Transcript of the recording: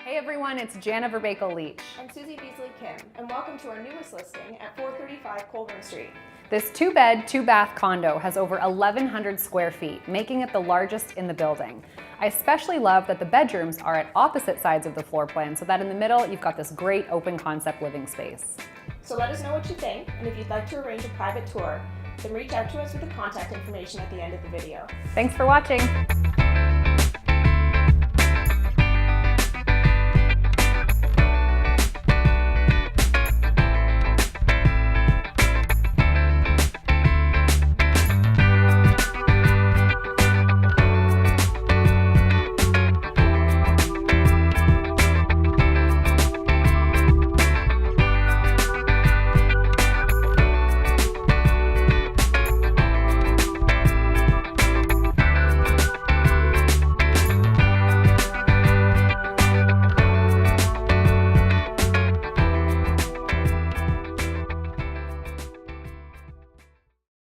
Hey everyone, it's Jana Verbakel Leach. I'm Susie Beasley-Kim, and welcome to our newest listing at 435 Colburn Street. This 2-bed, 2-bath condo has over 1,100 square feet, making it the largest in the building. I especially love that the bedrooms are at opposite sides of the floor plan, so that in the middle you've got this great open concept living space. So let us know what you think, and if you'd like to arrange a private tour, then reach out to us with the contact information at the end of the video. Thanks for watching.